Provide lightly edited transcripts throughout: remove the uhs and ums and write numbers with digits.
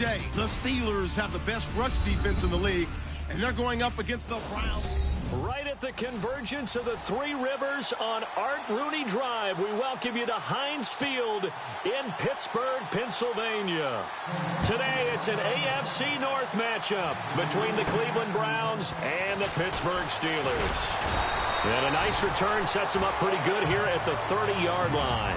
day. The Steelers have the best rush defense in the league, and they're going up against the Browns. Right at the convergence of the Three Rivers on Art Rooney Drive, we welcome you to Heinz Field in Pittsburgh, Pennsylvania. Today, it's an AFC North matchup between the Cleveland Browns and the Pittsburgh Steelers. And a nice return sets them up pretty good here at the 30-yard line.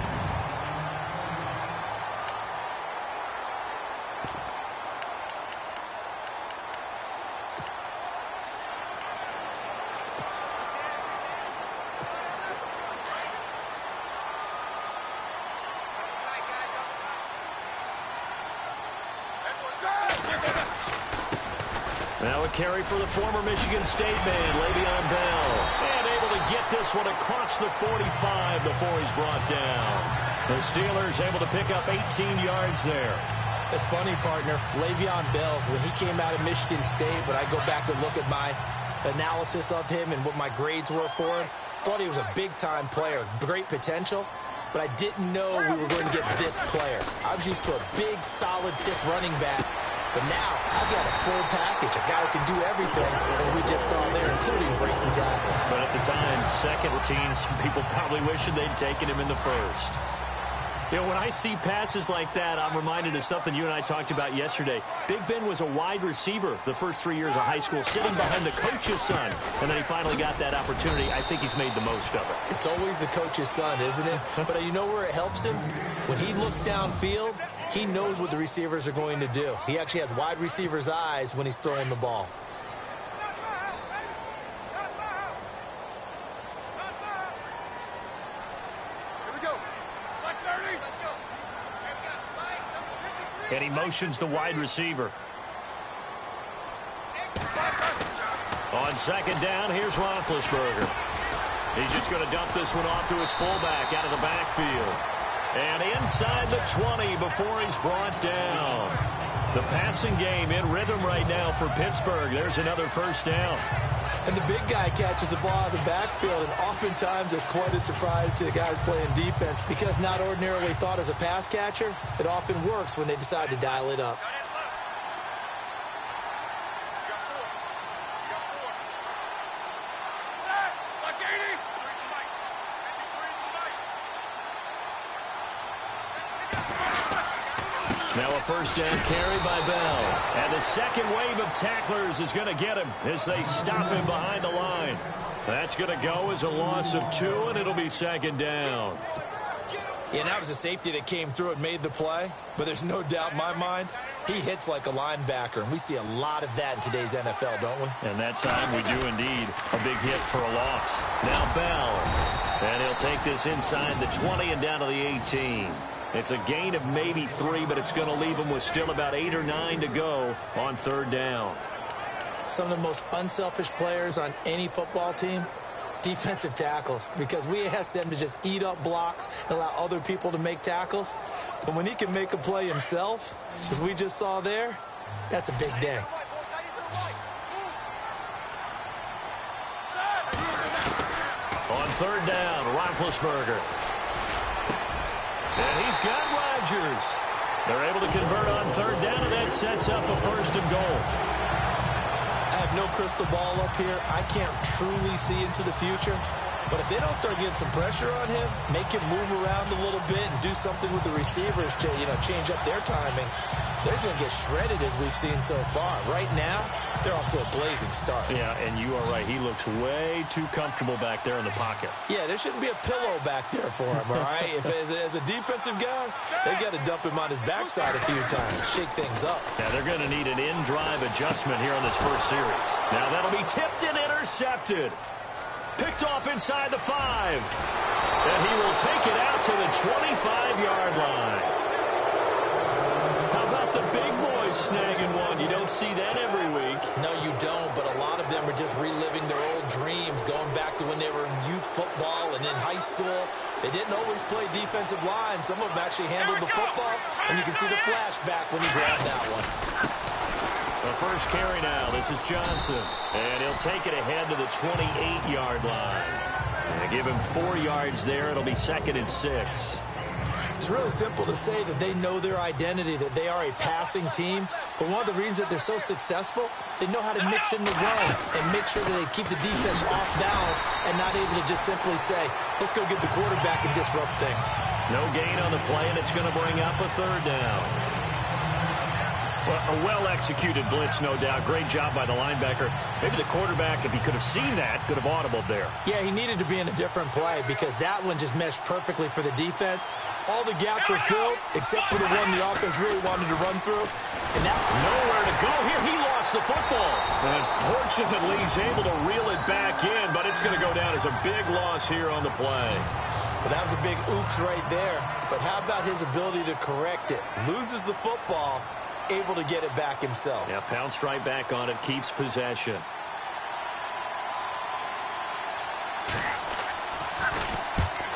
Now a carry for the former Michigan State man, Le'Veon Bell. And able to get this one across the 45 before he's brought down. The Steelers able to pick up 18 yards there. It's funny, partner. Le'Veon Bell, when he came out of Michigan State, when I go back and look at my analysis of him and what my grades were for him, thought he was a big-time player, great potential. But I didn't know we were going to get this player. I was used to a big, solid, thick running back. But now, I've got a full package, a guy who can do everything, as we just saw there, including breaking tackles. But at the time, second teams, people probably wishing they'd taken him in the first. You know, when I see passes like that, I'm reminded of something you and I talked about yesterday. Big Ben was a wide receiver the first 3 years of high school, sitting behind the coach's son. And then he finally got that opportunity. I think he's made the most of it. It's always the coach's son, isn't it? But you know where it helps him? When he looks downfield, he knows what the receivers are going to do. He actually has wide receivers' eyes when he's throwing the ball. And he motions the wide receiver. On second down, here's Roethlisberger. He's just going to dump this one off to his fullback out of the backfield. And inside the 20 before he's brought down. The passing game in rhythm right now for Pittsburgh. There's another first down. And the big guy catches the ball out of the backfield, and oftentimes it's quite a surprise to the guys playing defense because not ordinarily thought as a pass catcher, it often works when they decide to dial it up. Now a first down carry by Bell. And the second wave of tacklers is going to get him as they stop him behind the line. That's going to go as a loss of 2, and it'll be second down. Yeah, that was a safety that came through and made the play. But there's no doubt in my mind, he hits like a linebacker. And we see a lot of that in today's NFL, don't we? And that time we do indeed. A big hit for a loss. Now Bell. And he'll take this inside the 20 and down to the 18. It's a gain of maybe 3, but it's going to leave them with still about 8 or 9 to go on third down. Some of the most unselfish players on any football team, defensive tackles, because we ask them to just eat up blocks and allow other people to make tackles. And when he can make a play himself, as we just saw there, that's a big day. On third down, Roethlisberger. And he's got Rodgers. They're able to convert on third down, and that sets up a first and goal. I have no crystal ball up here. I can't truly see into the future. But if they don't start getting some pressure on him, make him move around a little bit and do something with the receivers to, change up their timing, they're just going to get shredded as we've seen so far. Right now, they're off to a blazing start. Yeah, and you are right. He looks way too comfortable back there in the pocket. Yeah, there shouldn't be a pillow back there for him, all right? If as a defensive guy, they've got to dump him on his backside a few times, shake things up. Now, they're going to need an in-drive adjustment here on this first series. Now, that'll be tipped and intercepted. Picked off inside the 5. And he will take it out to the 25-yard line. How about the big boys snagging one? You don't see that every week. No, you don't, but a lot of them are just reliving their old dreams, going back to when they were in youth football and in high school. They didn't always play defensive line. Some of them actually handled the football, and you can see the flashback when he grabbed that one. The first carry now. This is Johnson. And he'll take it ahead to the 28-yard line. And give him 4 yards there. It'll be second and 6. It's really simple to say that they know their identity, that they are a passing team. But one of the reasons that they're so successful, they know how to mix in the run and make sure that they keep the defense off balance and not able to just simply say, let's go get the quarterback and disrupt things. No gain on the play, and it's going to bring up a third down. Well, a well-executed blitz, no doubt. Great job by the linebacker. Maybe the quarterback, if he could have seen that, could have audibled there. Yeah, he needed to be in a different play because that one just meshed perfectly for the defense. All the gaps were filled except for the one the offense really wanted to run through. And that nowhere to go here. He lost the football. And fortunately, he's able to reel it back in, but it's going to go down as a big loss here on the play. Well, that was a big oops right there. But how about his ability to correct it? Loses the football, able to get it back himself. Yeah, pounced right back on it, keeps possession.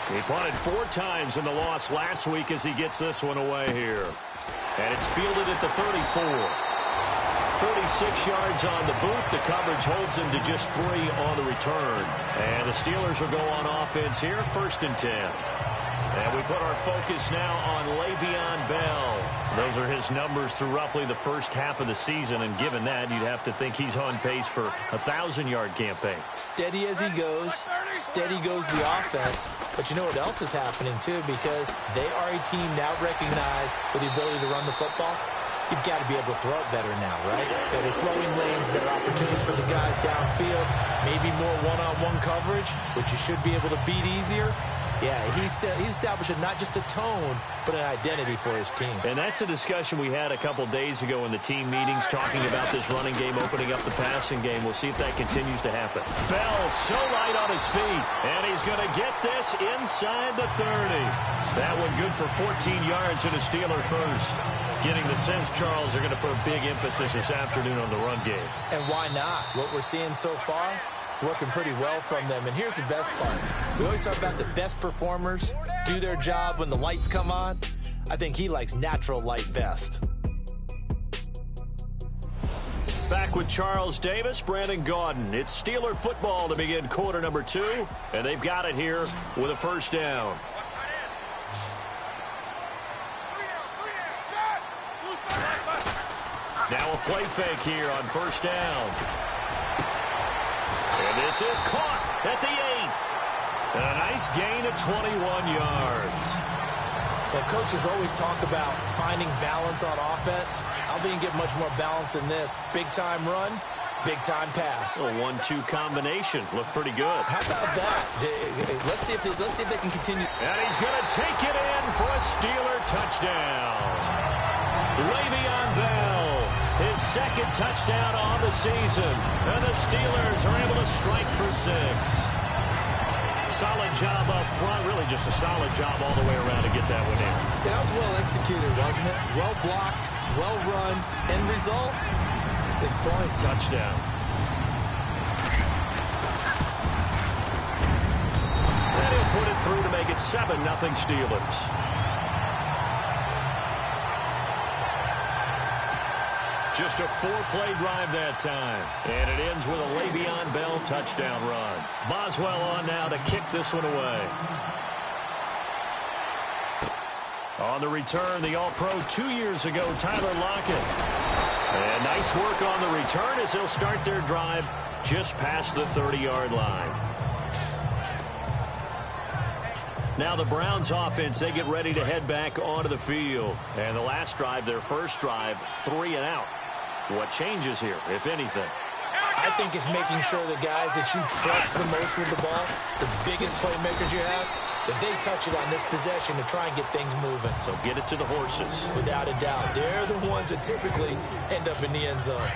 He punted 4 times in the loss last week as he gets this one away here. And it's fielded at the 34. 36 yards on the boot. The coverage holds him to just 3 on the return. And the Steelers will go on offense here, 1st and 10. And we put our focus now on Le'Veon Bell. Those are his numbers through roughly the first half of the season, and given that, you'd have to think he's on pace for a 1,000-yard campaign. Steady as he goes, steady goes the offense. But you know what else is happening, too, because they are a team now recognized with the ability to run the football. You've got to be able to throw it better now, right? Better throwing lanes, better opportunities for the guys downfield, maybe more one-on-one coverage, which you should be able to beat easier. Yeah, he's establishing not just a tone, but an identity for his team. And that's a discussion we had a couple days ago in the team meetings, talking about this running game, opening up the passing game. We'll see if that continues to happen. Bell so light on his feet, and he's going to get this inside the 30. That one good for 14 yards and a Steeler first. Getting the sense, Charles, they're going to put a big emphasis this afternoon on the run game. And why not? What we're seeing so far, working pretty well from them. And here's the best part. We always talk about the best performers do their job when the lights come on. I think he likes natural light best. Back with Charles Davis, Brandon Gaudin. It's Steeler football to begin quarter number 2, and they've got it here with a first down. Now a play fake here on first down. And this is caught at the 8. And a nice gain of 21 yards. Well, coaches always talk about finding balance on offense. I don't think you can get much more balance than this. Big-time run, big-time pass. A 1-2 combination. Looked pretty good. How about that? Let's see if they can continue. And he's going to take it in for a Steeler touchdown. Le'Veon Bell, his 2nd touchdown on the season. And the Steelers are able to strike for 6. Solid job up front, really just a solid job all the way around to get that one in. Yeah, that was well executed, wasn't it? Well blocked, well run. End result, 6 points. Touchdown. And he'll put it through to make it 7-0 Steelers. Just a 4-play drive that time. And it ends with a Le'Veon Bell touchdown run. Boswell on now to kick this one away. On the return, the All-Pro 2 years ago, Tyler Lockett. And nice work on the return as they'll start their drive just past the 30-yard line. Now the Browns offense, they get ready to head back onto the field. And the last drive, their first drive, 3 and out. What changes here, if anything? I think it's making sure the guys that you trust the most with the ball, the biggest playmakers you have, that they touch it on this possession to try and get things moving. So get it to the horses. Without a doubt. They're the ones that typically end up in the end zone.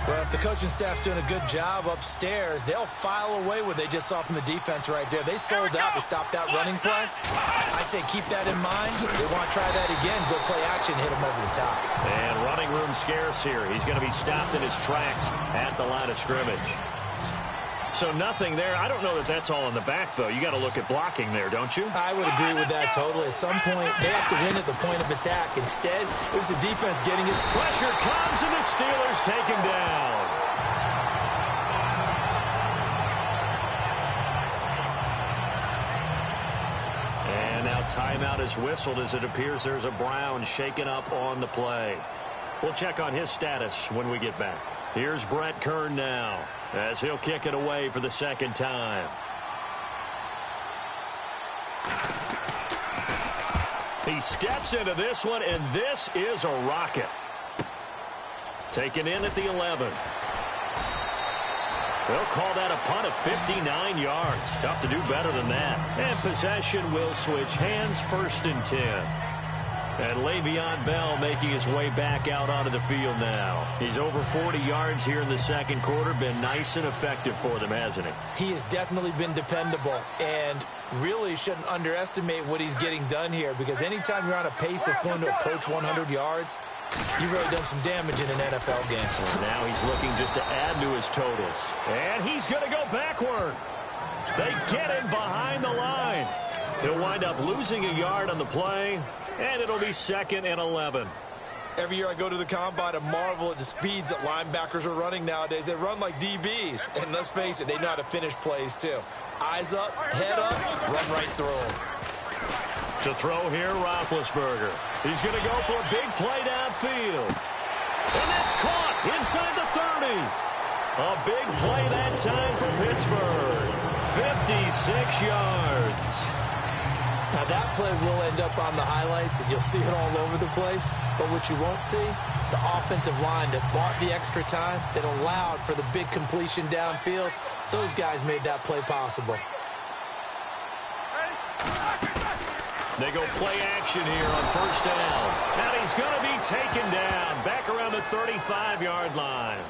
Well, if the coaching staff's doing a good job upstairs, they'll file away what they just saw from the defense right there. They sold out to stop that running play. I'd say keep that in mind. They want to try that again, go play action, hit them over the top. And running room scarce here. He's going to be stopped in his tracks at the line of scrimmage. So nothing there. I don't know that that's all in the back, though. You got to look at blocking there, don't you? I would agree with that totally. At some point, they have to win at the point of attack. Instead, it was the defense getting it. Pressure comes, and the Steelers take him down. And now timeout is whistled as it appears there's a Brown shaken up on the play. We'll check on his status when we get back. Here's Brett Kern now as he'll kick it away for the second time. He steps into this one, and this is a rocket. Taken in at the 11. They'll call that a punt of 59 yards. Tough to do better than that. And possession will switch hands, 1st and 10. And Le'Veon Bell making his way back out onto the field now. He's over 40 yards here in the second quarter. Been nice and effective for them, hasn't he? He has definitely been dependable, and really shouldn't underestimate what he's getting done here, because anytime you're on a pace that's going to approach 100 yards, you've really done some damage in an NFL game. And now he's looking just to add to his totals. And he's going to go backward. They get him behind the line. He'll wind up losing a yard on the play, and it'll be 2nd and 11. Every year I go to the combine and marvel at the speeds that linebackers are running nowadays. They run like DBs, and let's face it, they know how to finish plays too. Eyes up, head up, run right through them. To throw here, Roethlisberger. He's going to go for a big play downfield. And that's caught inside the 30. A big play that time for Pittsburgh. 56 yards. Now that play will end up on the highlights, and you'll see it all over the place. But what you won't see, the offensive line that bought the extra time, that allowed for the big completion downfield, those guys made that play possible. They go play action here on 1st down. And he's going to be taken down back around the 35-yard line.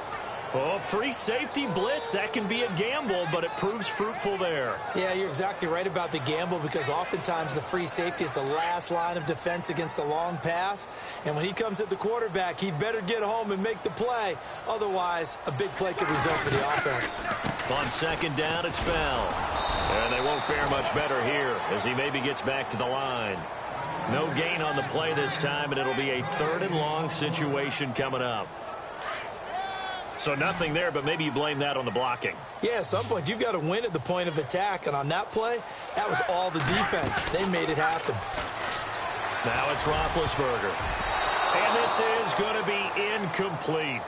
Oh, free safety blitz, that can be a gamble, but it proves fruitful there. Yeah, you're exactly right about the gamble, because oftentimes the free safety is the last line of defense against a long pass. And when he comes at the quarterback, he'd better get home and make the play. Otherwise, a big play could result for the offense. On 2nd down, it's Bell. And they won't fare much better here as he maybe gets back to the line. No gain on the play this time, and it'll be a 3rd and long situation coming up. So nothing there, but maybe you blame that on the blocking. Yeah, at some point, you've got to win at the point of attack. And on that play, that was all the defense. They made it happen. Now it's Roethlisberger. And this is going to be incomplete.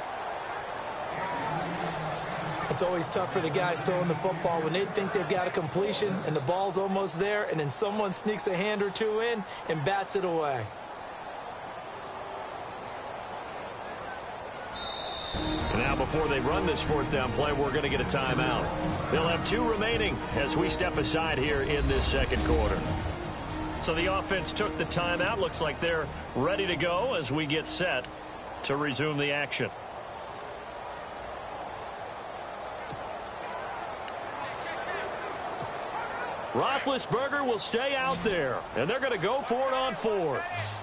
It's always tough for the guys throwing the football when they think they've got a completion and the ball's almost there, and then someone sneaks a hand or two in and bats it away. Now, before they run this 4th down play, we're going to get a timeout. They'll have 2 remaining as we step aside here in this second quarter. So the offense took the timeout. Looks like they're ready to go as we get set to resume the action. Roethlisberger will stay out there, and they're going to go for it on 4th.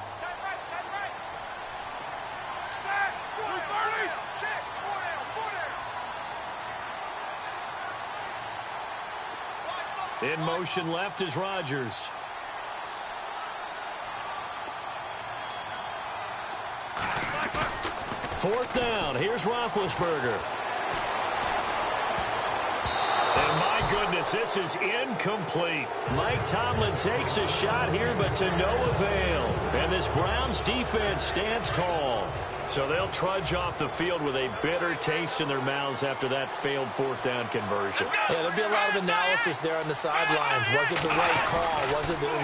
In motion left is Rodgers. Fourth down. Here's Roethlisberger. And my goodness, this is incomplete. Mike Tomlin takes a shot here, but to no avail. And this Browns defense stands tall. So they'll trudge off the field with a bitter taste in their mouths after that failed 4th down conversion. Yeah, there'll be a lot of analysis there on the sidelines. Was it the right call?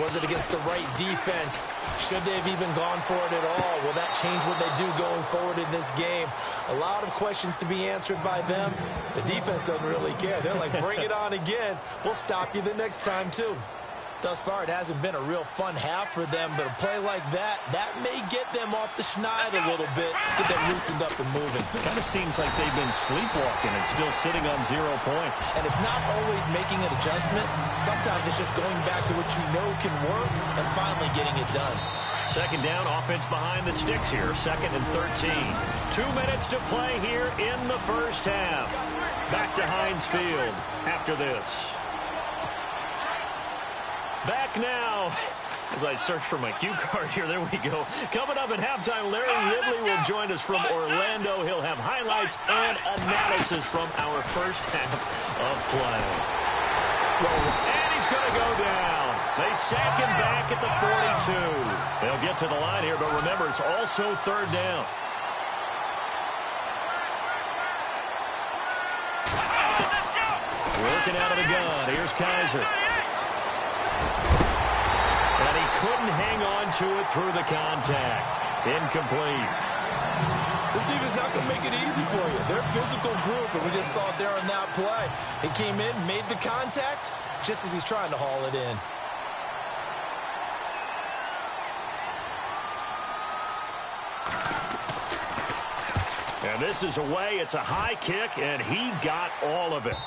Was it against the right defense? Should they have even gone for it at all? Will that change what they do going forward in this game? A lot of questions to be answered by them. The defense doesn't really care. They're like, bring it on again. We'll stop you the next time, too. Thus far, it hasn't been a real fun half for them, but a play like that may get them off the schneid a little bit, get them loosened up and moving. It kind of seems like they've been sleepwalking and still sitting on 0 points. And it's not always making an adjustment. Sometimes it's just going back to what you know can work and finally getting it done. 2nd down, offense behind the sticks here, 2nd and 13. 2 minutes to play here in the first half. Back to Heinz Field after this. Back now, as I search for my cue card here, there we go. Coming up at halftime, Larry Ridley will join us from Orlando. He'll have highlights and analysis from our first half of play. And he's going to go down. They sack him back at the 42. They'll get to the line here, but remember, it's also third down. Working out of the gun. Here's Kaiser. And he couldn't hang on to it through the contact. Incomplete. This defense not going to make it easy for you. They're a physical group, and we just saw it there on that play. He came in, made the contact, just as he's trying to haul it in. And this is away. It's a high kick, and he got all of it.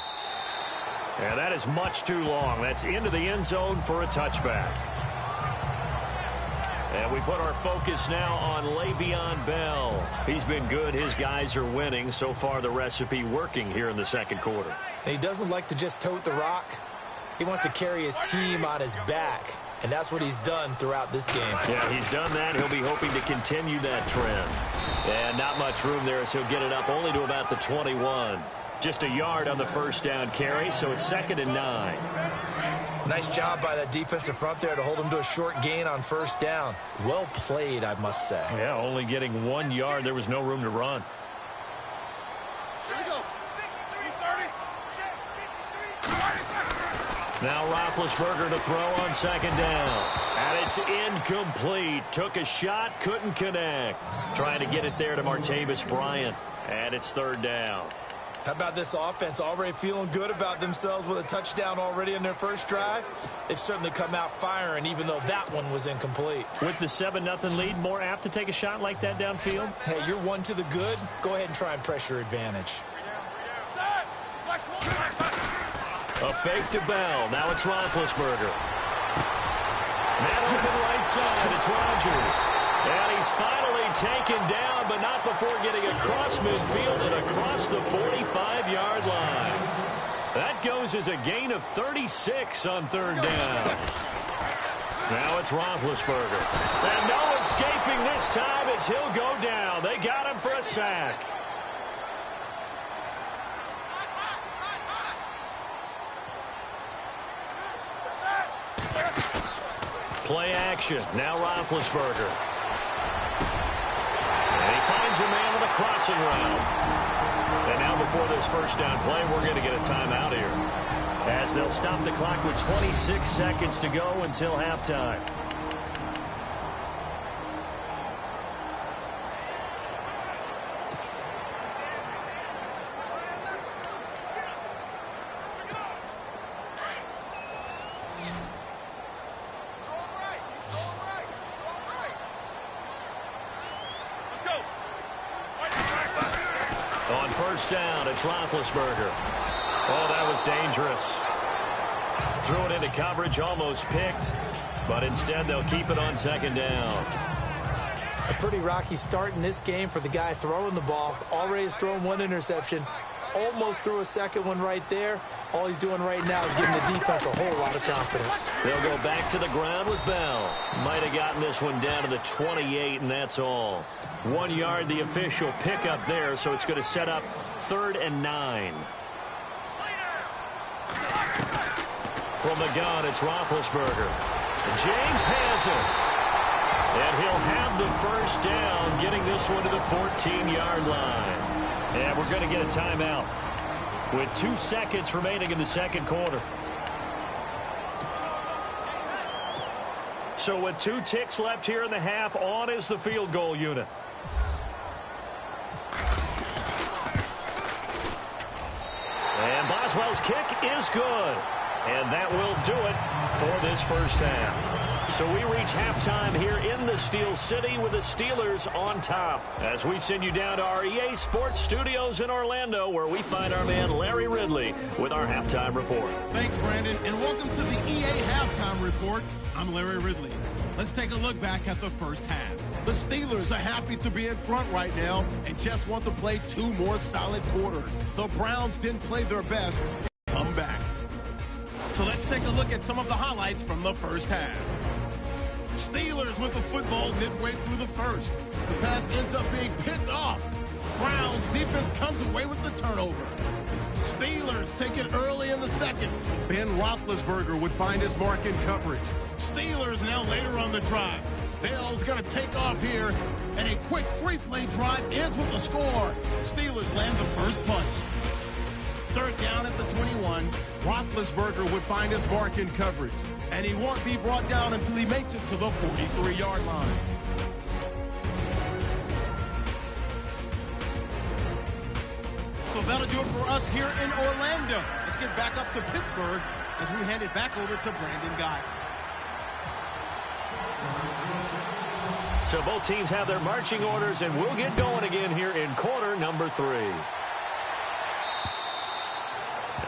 And that is much too long. That's into the end zone for a touchback. And we put our focus now on Le'Veon Bell. He's been good. His guys are winning. So far, the recipe working here in the second quarter. And he doesn't like to just tote the rock. He wants to carry his team on his back. And that's what he's done throughout this game. Yeah, he's done that. He'll be hoping to continue that trend. And not much room there, so he'll get it up only to about the 21. Just a yard on the first down carry, so it's 2nd and 9. Nice job by that defensive front there to hold him to a short gain on first down. Well played, I must say. Yeah, only getting 1 yard. There was no room to run. Now Roethlisberger to throw on 2nd down. And it's incomplete. Took a shot, couldn't connect. Trying to get it there to Martavis Bryant. And it's 3rd down. How about this offense already feeling good about themselves with a touchdown already in their first drive? They've certainly come out firing, even though that one was incomplete. With the 7-0 lead, more apt to take a shot like that downfield? Hey, you're one to the good. Go ahead and try and pressure advantage. A fake to Bell. Now it's Roethlisberger. Man open right side. It's Rodgers. And he's finally taken down, but not before getting across midfield and across the 45-yard line. That goes as a gain of 36 on 3rd down. Now it's Roethlisberger. And no escaping this time as he'll go down. They got him for a sack. Play action. Now Roethlisberger. And he finds a man on the crossing route. And now before this first down play, we're going to get a timeout here, as they'll stop the clock with 26 seconds to go until halftime. On first down, it's Roethlisberger. Oh, that was dangerous. Threw it into coverage, almost picked, but instead they'll keep it on 2nd down. A pretty rocky start in this game for the guy throwing the ball. Already has thrown 1 interception. Almost threw a second one right there. All he's doing right now is giving the defense a whole lot of confidence. They'll go back to the ground with Bell. Might have gotten this one down to the 28, and that's all. 1 yard, the official pickup there, so it's going to set up 3rd and 9. From the gun, it's Roethlisberger. James has it. And he'll have the first down, getting this one to the 14-yard line. And we're going to get a timeout with 2 seconds remaining in the second quarter. So with 2 ticks left here in the half, on is the field goal unit. And Boswell's kick is good. And that will do it for this first half. So we reach halftime here in the Steel City with the Steelers on top, as we send you down to our EA Sports Studios in Orlando, where we find our man Larry Ridley with our halftime report. Thanks, Brandon, and welcome to the EA Halftime Report. I'm Larry Ridley. Let's take a look back at the first half. The Steelers are happy to be in front right now and just want to play 2 more solid quarters. The Browns didn't play their best. Come back. So let's take a look at some of the highlights from the first half. Steelers with the football midway through the first. The pass ends up being picked off. Browns Bell's defense comes away with the turnover. Steelers take it early in the second. Ben Roethlisberger would find his mark in coverage. Steelers now later on the drive. Bell's going to take off here, and a quick three-play drive ends with a score. Steelers land the first punch. Third down at the 21. Roethlisberger would find his mark in coverage, and he won't be brought down until he makes it to the 43-yard line. So that'll do it for us here in Orlando. Let's get back up to Pittsburgh as we hand it back over to Brandon Guy. So both teams have their marching orders, and we'll get going again here in quarter number 3.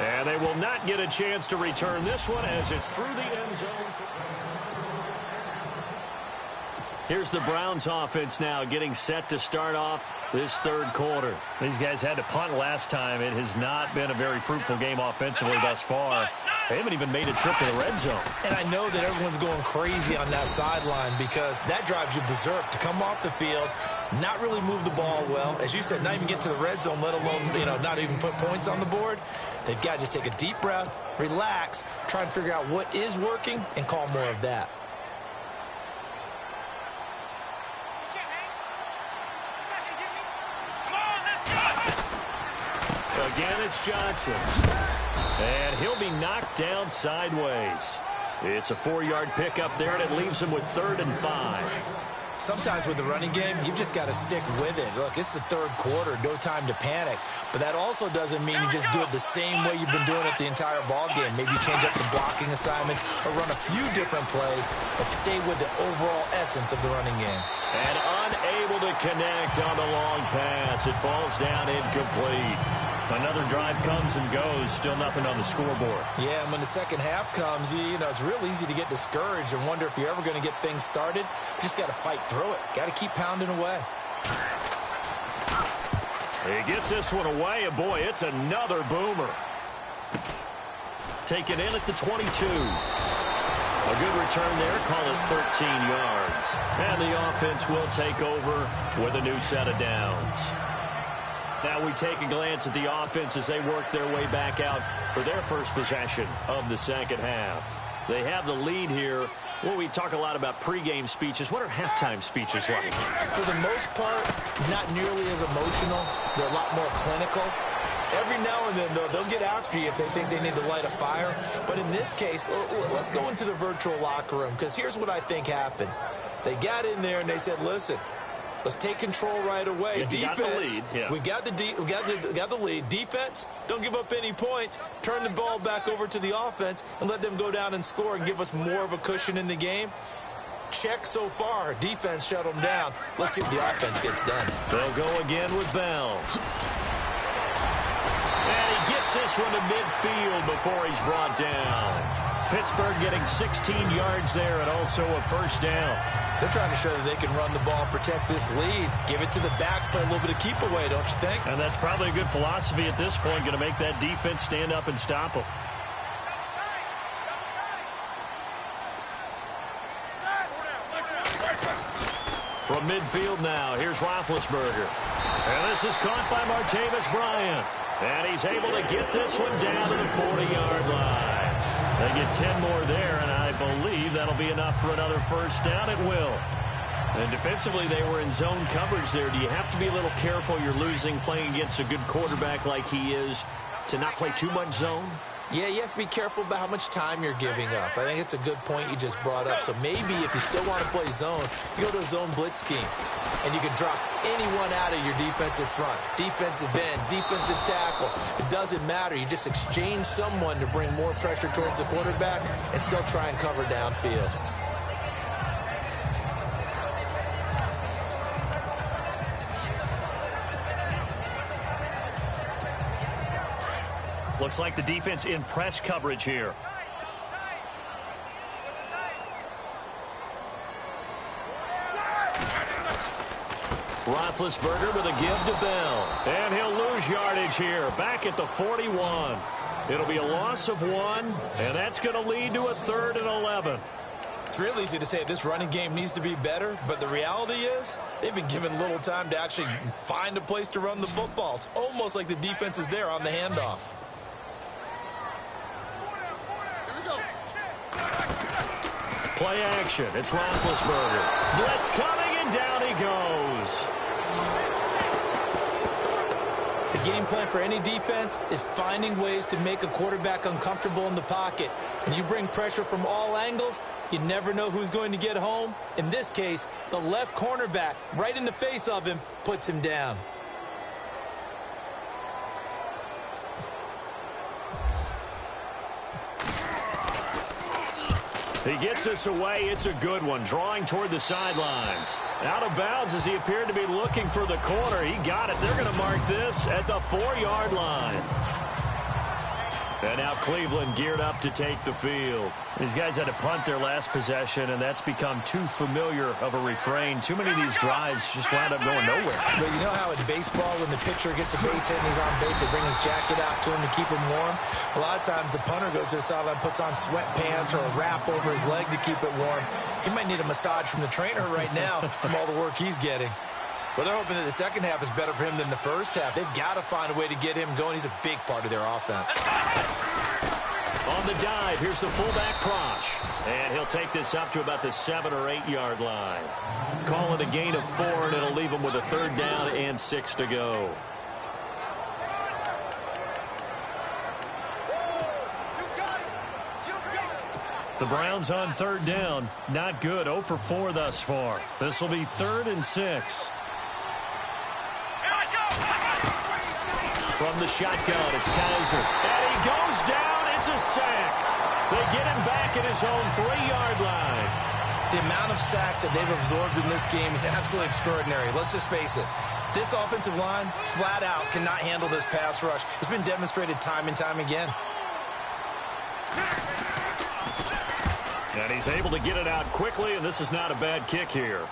And they will not get a chance to return this one as it's through the end zone. Here's the Browns offense now getting set to start off this third quarter. These guys had to punt last time. It has not been a very fruitful game offensively thus far. They haven't even made a trip to the red zone. And I know that everyone's going crazy on that sideline because that drives you berserk to come off the field, not really move the ball well. As you said, not even get to the red zone, let alone, not even put points on the board. They've got to just take a deep breath, relax, try and figure out what is working and call more of that. Again, it's Johnson. And he'll be knocked down sideways. It's a 4-yard pickup there, and it leaves him with 3rd and 5. Sometimes with the running game, you've just got to stick with it. Look, it's the third quarter, no time to panic. But that also doesn't mean you just do it the same way you've been doing it the entire ball game. Maybe change up some blocking assignments or run a few different plays, but stay with the overall essence of the running game. And unable to connect on the long pass. It falls down incomplete. Another drive comes and goes, still nothing on the scoreboard. Yeah, and when the second half comes, it's real easy to get discouraged and wonder if you're ever going to get things started. You just got to fight through it. Got to keep pounding away. He gets this one away, and boy, it's another boomer. Taken in at the 22. A good return there, call it 13 yards. And the offense will take over with a new set of downs. Now we take a glance at the offense as they work their way back out for their first possession of the second half. They have the lead here. Well, we talk a lot about pregame speeches. What are halftime speeches like? For the most part, not nearly as emotional. They're a lot more clinical. Every now and then, though, they'll get after you if they think they need to light a fire. But in this case, let's go into the virtual locker room, because here's what I think happened. They got in there and they said, listen, let's take control right away. Yeah, defense, we got the lead. Defense, don't give up any points. Turn the ball back over to the offense and let them go down and score and give us more of a cushion in the game. Check so far. Defense shut them down. Let's see if the offense gets done. They'll go again with Bell. And he gets this one to midfield before he's brought down. Pittsburgh getting 16 yards there and also a first down. They're trying to show that they can run the ball, protect this lead, give it to the backs, play a little bit of keep away, don't you think? And that's probably a good philosophy at this point, going to make that defense stand up and stop them. From midfield now, here's Roethlisberger. And this is caught by Martavis Bryant. And he's able to get this one down to the 40-yard line. They get 10 more there, and I believe that'll be enough for another first down. It will. And defensively, they were in zone coverage there. Do you have to be a little careful? You're losing playing against a good quarterback like he is to not play too much zone? Yeah, you have to be careful about how much time you're giving up. I think it's a good point you just brought up. So maybe if you still want to play zone, you go to a zone blitz scheme. And you can drop anyone out of your defensive front. Defensive end, defensive tackle. It doesn't matter. You just exchange someone to bring more pressure towards the quarterback and still try and cover downfield. Looks like the defense in press coverage here. Roethlisberger with a give to Bell. And he'll lose yardage here, back at the 41. It'll be a loss of 1, and that's going to lead to a 3rd and 11. It's real easy to say this running game needs to be better, but the reality is they've been given little time to actually find a place to run the football. It's almost like the defense is there on the handoff. Play action. It's Roethlisberger. Blitz coming, and down he goes. The game plan for any defense is finding ways to make a quarterback uncomfortable in the pocket. When you bring pressure from all angles, you never know who's going to get home. In this case, the left cornerback, right in the face of him, puts him down. He gets this away. It's a good one. Drawing toward the sidelines. Out of bounds as he appeared to be looking for the corner. He got it. They're going to mark this at the 4-yard line. And now Cleveland geared up to take the field. These guys had to punt their last possession, and that's become too familiar of a refrain. Too many of these drives just wound up going nowhere. But you know how in baseball, when the pitcher gets a base hit and he's on base, they bring his jacket out to him to keep him warm? A lot of times the punter goes to the sideline, puts on sweatpants or a wrap over his leg to keep it warm. He might need a massage from the trainer right now from all the work he's getting. Well, they're hoping that the second half is better for him than the first half. They've got to find a way to get him going. He's a big part of their offense. On the dive, here's the fullback Prosh. And he'll take this up to about the 7- or 8-yard line. Call it a gain of 4, and it'll leave him with a 3rd down and 6 to go. The Browns on 3rd down. Not good. 0 for 4 thus far. This will be 3rd and 6. From the shotgun, it's Kaiser. And he goes down. It's a sack. They get him back at his own 3-yard line. The amount of sacks that they've absorbed in this game is absolutely extraordinary. Let's just face it. This offensive line, flat out, cannot handle this pass rush. It's been demonstrated time and time again. And he's able to get it out quickly, and this is not a bad kick here.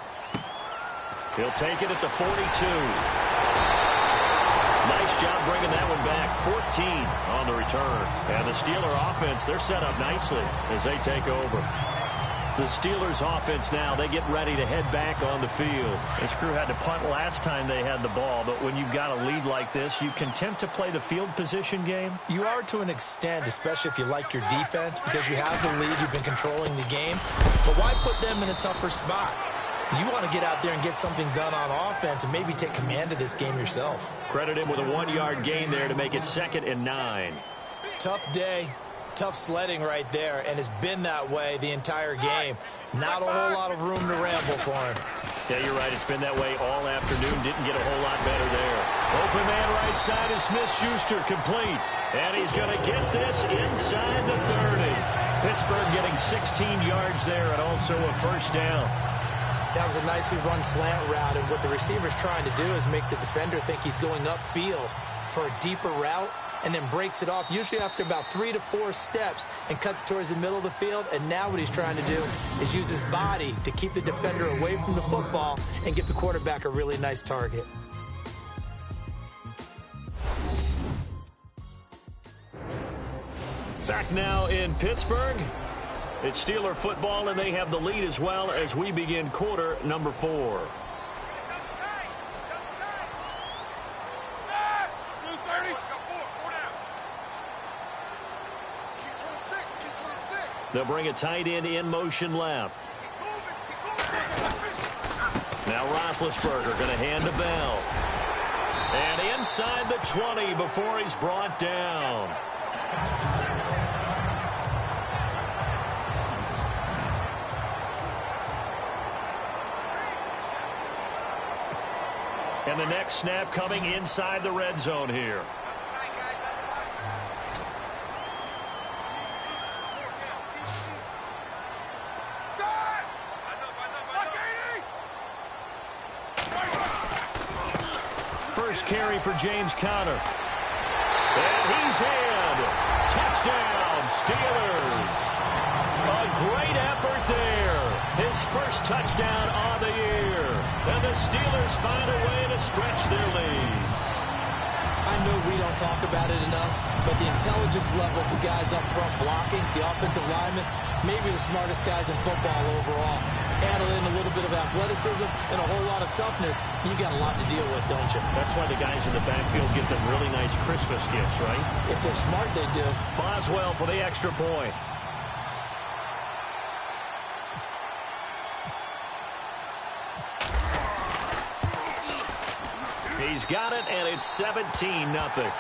He'll take it at the 42. Nice job bringing that one back. 14 on the return. And the Steeler offense, they're set up nicely as they take over. The Steelers offense now, they get ready to head back on the field. This crew had to punt last time they had the ball, but when you've got a lead like this, you can tempt to play the field position game. You are to an extent, especially if you like your defense, because you have the lead, you've been controlling the game. But why put them in a tougher spot? You want to get out there and get something done on offense and maybe take command of this game yourself. Credit him with a 1-yard gain there to make it 2nd and 9. Tough day, tough sledding right there, and it's been that way the entire game. Not a whole lot of room to ramble for him. Yeah, you're right. It's been that way all afternoon. Didn't get a whole lot better there. Open man right side is Smith-Schuster, complete. And he's going to get this inside the 30. Pittsburgh getting 16 yards there and also a 1st down. That was a nicely run slant route, and what the receiver's trying to do is make the defender think he's going upfield for a deeper route, and then breaks it off, usually after about 3 to 4 steps, and cuts towards the middle of the field. And now what he's trying to do is use his body to keep the defender away from the football and give the quarterback a really nice target. Back now in Pittsburgh. It's Steeler football, and they have the lead as well as we begin quarter number 4. They'll bring a tight end in motion left. Now Roethlisberger going to hand to Bell. And inside the 20 before he's brought down. And the next snap coming inside the red zone here. First carry for James Conner. And he's in. Touchdown, Steelers. A great effort there. His first touchdown of the year. And the Steelers find a way to stretch their lead. I know we don't talk about it enough, but the intelligence level of the guys up front blocking, the offensive linemen, maybe the smartest guys in football overall. Add in a little bit of athleticism and a whole lot of toughness, you got a lot to deal with, don't you? That's why the guys in the backfield get them really nice Christmas gifts, right? If they're smart, they do. Boswell for the extra point. He's got it, and it's 17-0.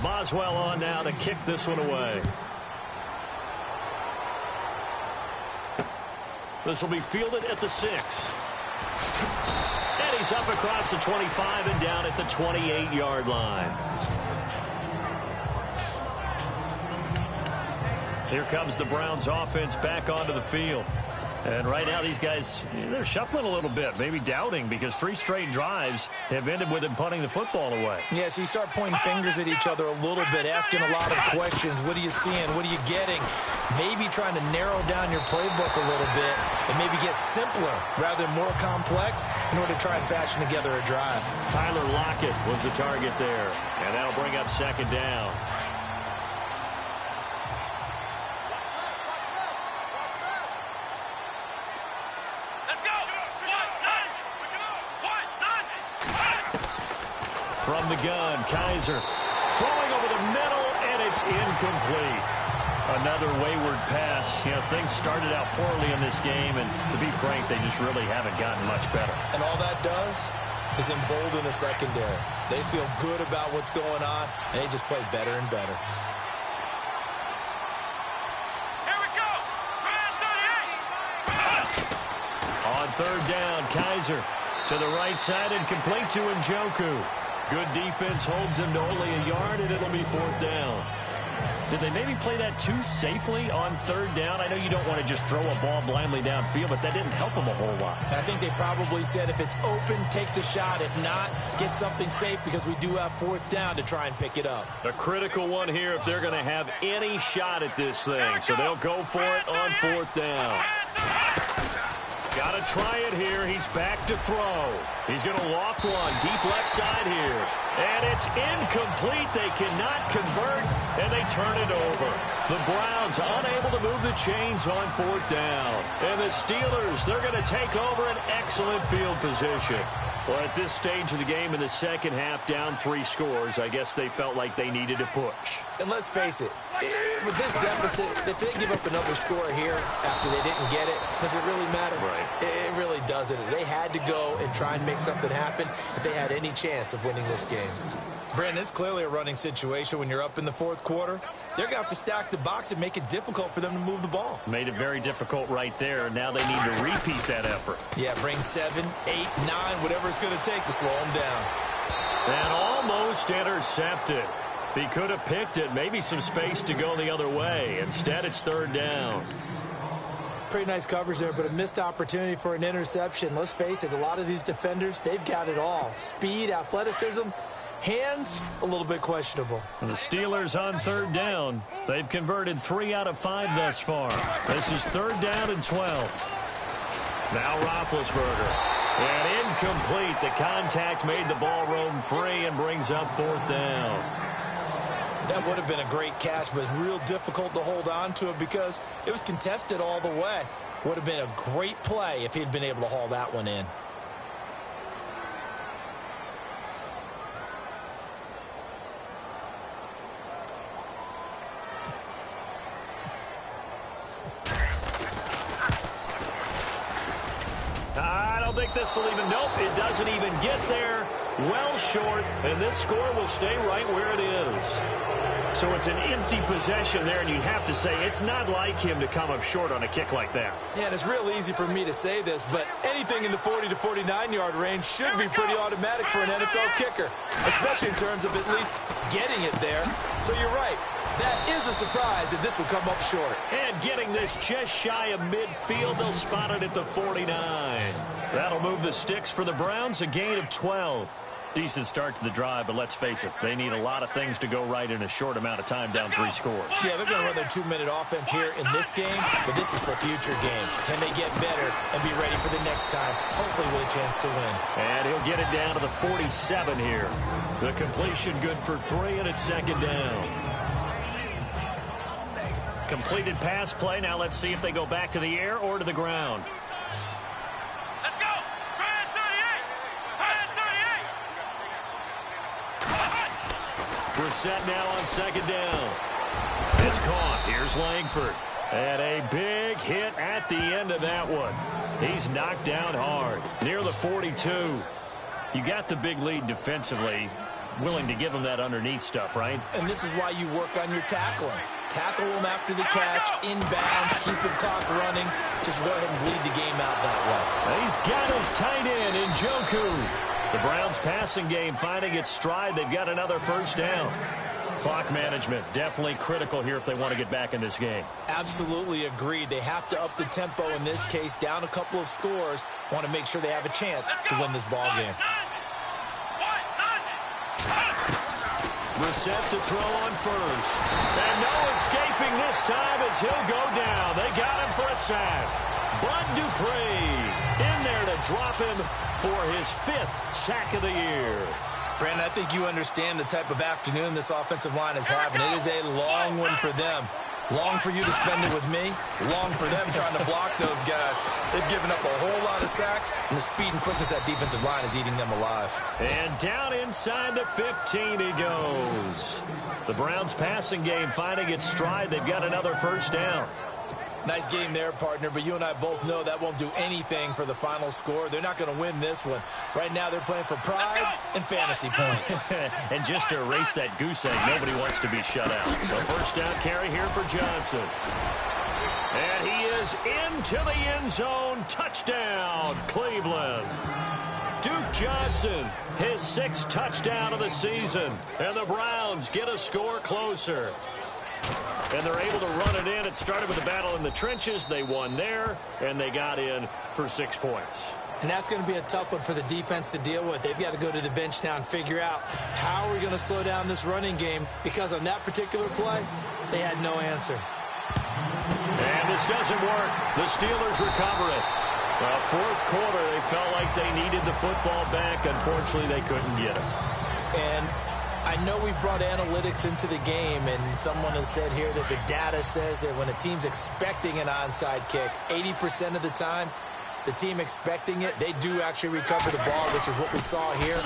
Boswell on now to kick this one away. This will be fielded at the 6. And he's up across the 25 and down at the 28-yard line. Here comes the Browns offense back onto the field. And right now these guys, they're shuffling a little bit, maybe doubting, because 3 straight drives have ended with them punting the football away. Yeah, so you start pointing fingers at each other a little bit, asking a lot of questions. What are you seeing? What are you getting? Maybe trying to narrow down your playbook a little bit and maybe get simpler rather than more complex in order to try and fashion together a drive. Tyler Lockett was the target there, and that'll bring up second down. From the gun, Kaiser throwing over the middle, and it's incomplete. Another wayward pass. You know, things started out poorly in this game, and to be frank, they just really haven't gotten much better. And all that does is embolden the secondary. They feel good about what's going on, and they just play better and better. Here we go! On third down, Kaiser to the right side and complete to Njoku. Good defense holds him to only a yard, and it'll be fourth down. Did they maybe play that too safely on third down? I know you don't want to just throw a ball blindly downfield, but that didn't help them a whole lot. I think they probably said if it's open, take the shot. If not, get something safe because we do have fourth down to try and pick it up. A critical one here if they're going to have any shot at this thing. So they'll go for it on fourth down. Got to try it here. He's back to throw. He's going to loft one deep left side here. And it's incomplete. They cannot convert, and they turn it over. The Browns unable to move the chains on fourth down. And the Steelers, they're going to take over an excellent field position. Well, at this stage of the game in the second half, down 3 scores, I guess they felt like they needed to push. And let's face it, with this deficit, if they give up another score here after they didn't get it, does it really matter? Right. It really doesn't. They had to go and try and make something happen if they had any chance of winning this game. Brandon, it's clearly a running situation when you're up in the fourth quarter. They're going to have to stack the box and make it difficult for them to move the ball. Made it very difficult right there. Now they need to repeat that effort. Yeah, bring 7, 8, 9, whatever it's going to take to slow them down. And almost intercepted. If he could have picked it, maybe some space to go the other way. Instead, it's third down. Pretty nice coverage there, but a missed opportunity for an interception. Let's face it, a lot of these defenders, they've got it all. Speed, athleticism, hands, a little bit questionable. The Steelers on third down. They've converted 3 out of 5 thus far. This is third down and 12. Now Roethlisberger. And incomplete. The contact made the ball roam free and brings up fourth down. That would have been a great catch, but it's real difficult to hold on to it because it was contested all the way. Would have been a great play if he'd been able to haul that one in. I don't think this will even, nope, it doesn't even get there. Well short, and this score will stay right where it is. So it's an empty possession there, and you have to say it's not like him to come up short on a kick like that. Yeah, and it's real easy for me to say this, but anything in the 40 to 49-yard range should be pretty automatic for an NFL kicker, especially in terms of at least getting it there. So you're right. That is a surprise that this will come up short. And getting this just shy of midfield, they'll spot it at the 49. That'll move the sticks for the Browns, a gain of 12. Decent start to the drive, but let's face it, they need a lot of things to go right in a short amount of time, down 3 scores. Yeah, they're going to run their 2-minute offense here in this game, but this is for future games. Can they get better and be ready for the next time, hopefully with a chance to win? And he'll get it down to the 47 here. The completion good for 3, and it's 2nd down. Completed pass play. Now let's see if they go back to the air or to the ground. Let's go. Try it, 38. Try it, 38. We're set now on 2nd down. It's caught. Here's Langford. And a big hit at the end of that one. He's knocked down hard. Near the 42. You got the big lead defensively. Willing to give them that underneath stuff, right? And this is why you work on your tackling. Tackle them after the catch, inbounds, keep the clock running. Just go ahead and bleed the game out that way. He's got his tight end in Njoku. The Browns passing game finding its stride. They've got another 1st down. Clock management definitely critical here if they want to get back in this game. Absolutely agreed. They have to up the tempo in this case, down a couple of scores. Want to make sure they have a chance to win this ball game. Brissett to throw on 1st. And no escaping this time as he'll go down. They got him for a sack. Bud Dupree in there to drop him for his 5th sack of the year. Brandon, I think you understand the type of afternoon this offensive line is having. It is a long one for them. Long for you to spend it with me. Long for them trying to block those guys. They've given up a whole lot of sacks, and the speed and quickness of that defensive line is eating them alive. And down inside the 15 he goes. The Browns passing game finding its stride. They've got another 1st down. Nice game there, partner, but you and I both know that won't do anything for the final score. They're not going to win this one. Right now they're playing for pride and fantasy points. And just to erase that goose egg, nobody wants to be shut out. So 1st down carry here for Johnson. And he is into the end zone. Touchdown, Cleveland. Duke Johnson, his 6th touchdown of the season. And the Browns get a score closer. And they're able to run it in. It started with a battle in the trenches. They won there, and they got in for 6 points. And that's going to be a tough one for the defense to deal with. They've got to go to the bench now and figure out how are we going to slow down this running game, because on that particular play, they had no answer. And this doesn't work. The Steelers recover it. Well, 4th quarter, they felt like they needed the football back. Unfortunately, they couldn't get it. And I know we've brought analytics into the game, and someone has said here that the data says that when a team's expecting an onside kick, 80% of the time, the team expecting it, they do actually recover the ball, which is what we saw here.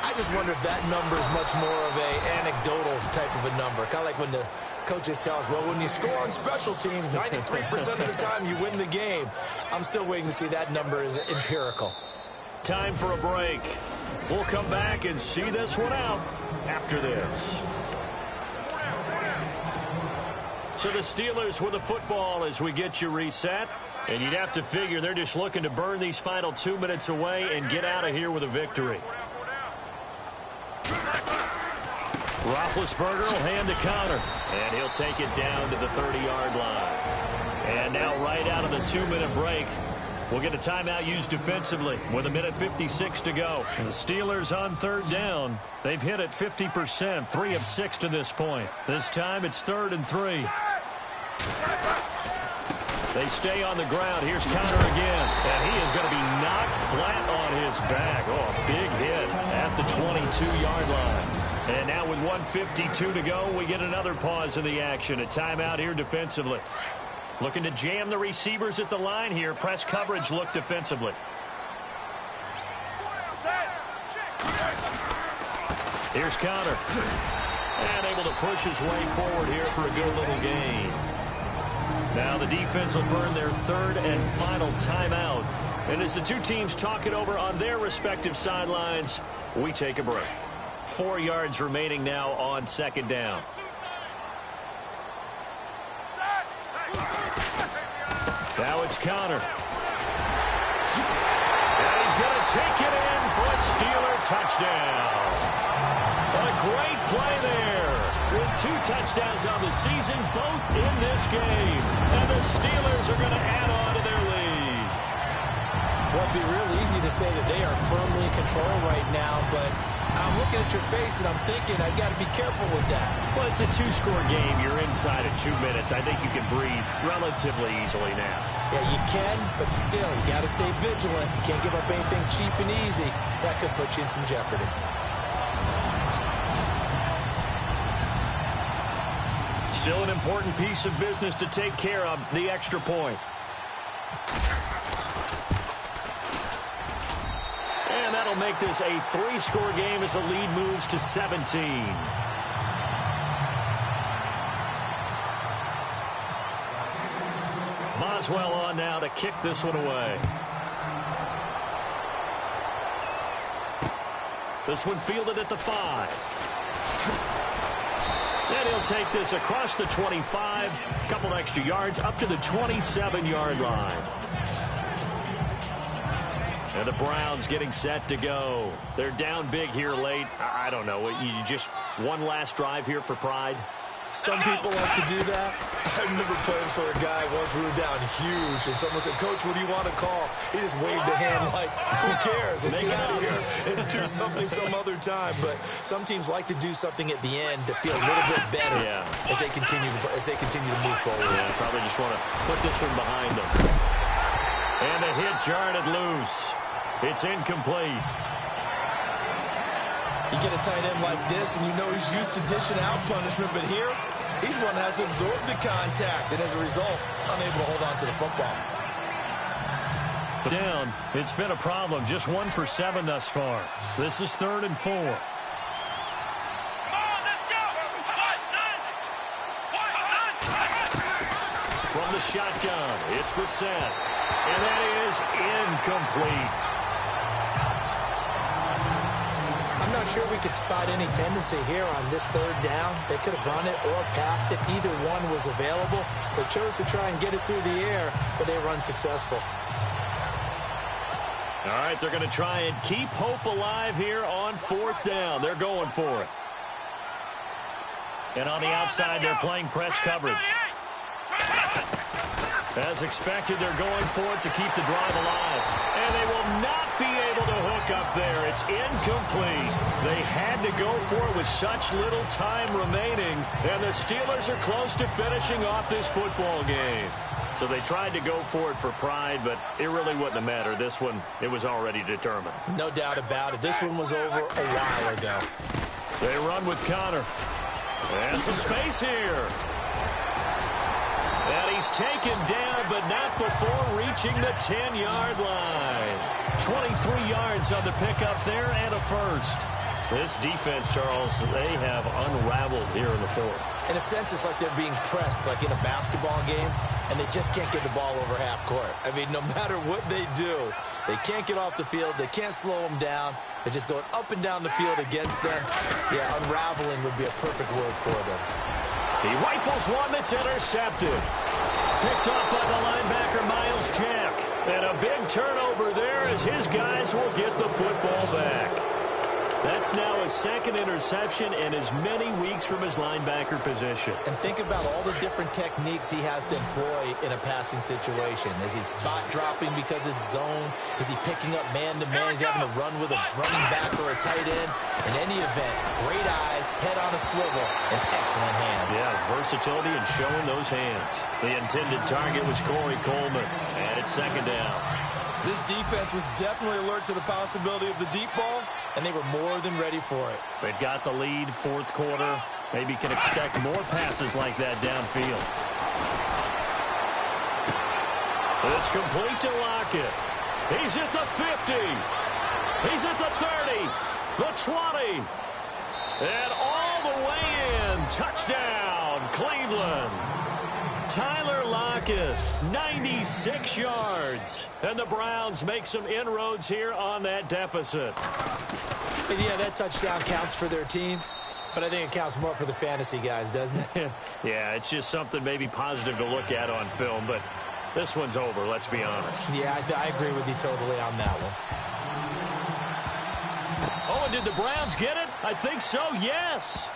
I just wonder if that number is much more of a anecdotal type of a number, kind of like when the coaches tell us, well, when you score on special teams, 93% of the time you win the game. I'm still waiting to see that number is empirical. Time for a break. We'll come back and see this one out after this. So the Steelers with the football as we get you reset. And you'd have to figure they're just looking to burn these final 2 minutes away and get out of here with a victory. Roethlisberger will hand the counter. And he'll take it down to the 30-yard line. And now right out of the 2-minute break, we'll get a timeout used defensively with 1:56 to go. And the Steelers on 3rd down. They've hit it 50%, 3 of 6 to this point. This time it's 3rd and 3. They stay on the ground. Here's Conner again. And he is going to be knocked flat on his back. Oh, a big hit at the 22-yard line. And now with 1:52 to go, we get another pause in the action. A timeout here defensively. Looking to jam the receivers at the line here. Press coverage look defensively. Here's Conner. And able to push his way forward here for a good little gain. Now the defense will burn their 3rd and final timeout. And as the two teams talk it over on their respective sidelines, we take a break. 4 yards remaining now on 2nd down. Now it's Conner. And he's going to take it in for a Steeler touchdown. A great play there. With 2 touchdowns on the season, both in this game. And the Steelers are going to add on to their lead. Well, it'd be real easy to say that they are firmly in control right now, but I'm looking at your face and I'm thinking I've got to be careful with that. Well, it's a two-score game. You're inside of 2 minutes. I think you can breathe relatively easily now. Yeah, you can, but still, you got to stay vigilant. You can't give up anything cheap and easy. That could put you in some jeopardy. Still an important piece of business to take care of, the extra point. And that'll make this a 3-score game as the lead moves to 17. Boswell on now to kick this one away. This one fielded at the 5. And he'll take this across the 25, a couple extra yards up to the 27-yard line. And the Browns getting set to go. They're down big here late. I don't know. You just one last drive here for pride? Some people like to do that. I remember playing for a guy once we were down huge, and someone said, "Coach, what do you want to call?" He just waved a hand like, who cares? Let's get out of here and do something some other time. But some teams like to do something at the end to feel a little bit better as they continue to move forward. Yeah, probably just want to put this one behind them. And the hit jarred it loose. It's incomplete. You get a tight end like this, and you know he's used to dishing out punishment, but here, he's one that has to absorb the contact, and as a result, unable to hold on to the football. Down. It's been a problem. Just 1 for 7 thus far. This is 3rd and 4. From the shotgun, it's Brissett. And that is incomplete. I'm not sure we could spot any tendency here on this 3rd down. They could have run it or passed it. Either one was available. They chose to try and get it through the air, but they were unsuccessful. All right, they're going to try and keep hope alive here on 4th down. They're going for it. And on the outside, they're playing press coverage. As expected, they're going for it to keep the drive alive. And they will not be able to hook up there. It's incomplete. They had to go for it with such little time remaining. And the Steelers are close to finishing off this football game. So they tried to go for it for pride, but it really wouldn't have mattered. This one, it was already determined. No doubt about it. This one was over a while ago. They run with Connor. And some space here. And he's taken down, but not before reaching the 10-yard line. 23 yards on the pickup there and a first. This defense, Charles, they have unraveled here in the 4th. In a sense, it's like they're being pressed, like in a basketball game, and they just can't get the ball over half court. I mean, no matter what they do, they can't get off the field. They can't slow them down. They're just going up and down the field against them. Yeah, unraveling would be a perfect word for them. He rifles one that's intercepted. Picked off by the linebacker, Miles Jack. And a big turnover there as his guys will get the football back. That's now his 2nd interception in as many weeks from his linebacker position. And think about all the different techniques he has to employ in a passing situation. Is he spot dropping because it's zone? Is he picking up man-to-man? Is he having to run with a running back or a tight end? In any event, great eyes, head on a swivel, and excellent hands. Yeah, versatility and showing those hands. The intended target was Corey Coleman, and it's 2nd down. This defense was definitely alert to the possibility of the deep ball, and they were more than ready for it. They've got the lead, 4th quarter. Maybe can expect more passes like that downfield. It's complete to Lockett. He's at the 50. He's at the 30. The 20. And all the way in. Touchdown, Cleveland. Tyler Lockett, 96 yards. And the Browns make some inroads here on that deficit. And yeah, that touchdown counts for their team, but I think it counts more for the fantasy guys, doesn't it? Yeah, it's just something maybe positive to look at on film, but this one's over, let's be honest. Yeah, I agree with you totally on that one. Oh, and did the Browns get it? I think so, yes.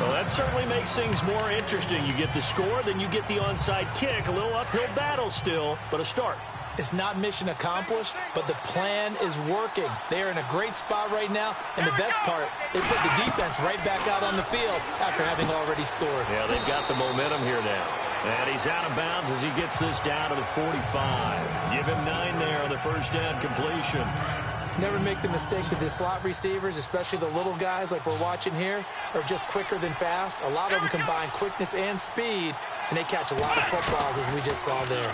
Well, that certainly makes things more interesting. You get the score, then you get the onside kick. A little uphill battle still, but a start. It's not mission accomplished, but the plan is working. They are in a great spot right now, and the best part, they put the defense right back out on the field after having already scored. Yeah, they've got the momentum here now. And he's out of bounds as he gets this down to the 45. Give him 9 there on the first down completion. Never make the mistake that the slot receivers, especially the little guys like we're watching here, are just quicker than fast. A lot of them combine quickness and speed, and they catch a lot of footballs, as we just saw there.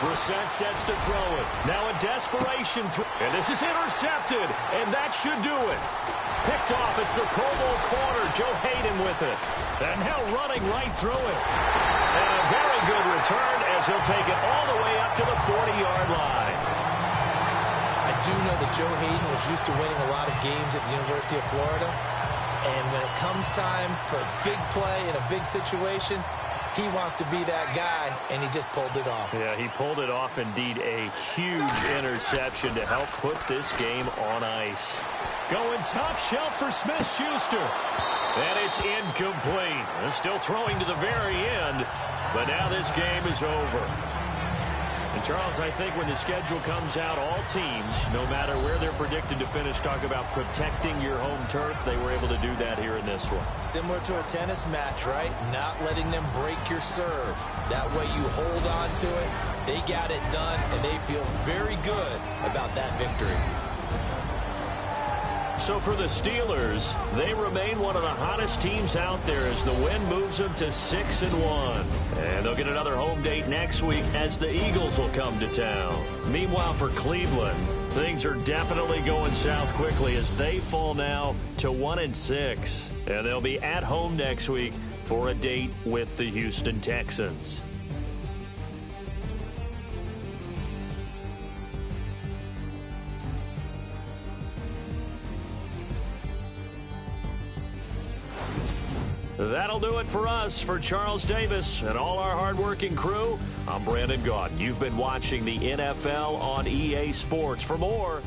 Brissett sets to throw it. Now a desperation throw. And this is intercepted, and that should do it. Picked off. It's the Pro Bowl corner. Joe Hayden with it. And now running right through it. And a very good return as he'll take it all the way up to the 40-yard line. I do know that Joe Hayden was used to winning a lot of games at the University of Florida. And when it comes time for a big play in a big situation, he wants to be that guy, and he just pulled it off. Yeah, he pulled it off. Indeed, a huge interception to help put this game on ice. Going top shelf for Smith-Schuster. And it's incomplete. Still throwing to the very end, but now this game is over. And, Charles, I think when the schedule comes out, all teams, no matter where they're predicted to finish, talk about protecting your home turf. They were able to do that here in this one. Similar to a tennis match, right? Not letting them break your serve. That way you hold on to it. They got it done, and they feel very good about that victory. So for the Steelers, they remain one of the hottest teams out there as the win moves them to 6-1. And they'll get another home date next week as the Eagles will come to town. Meanwhile, for Cleveland, things are definitely going south quickly as they fall now to 1-6. And they'll be at home next week for a date with the Houston Texans. That'll do it for us. For Charles Davis and all our hardworking crew, I'm Brandon Gaudin. You've been watching the NFL on EA Sports. For more,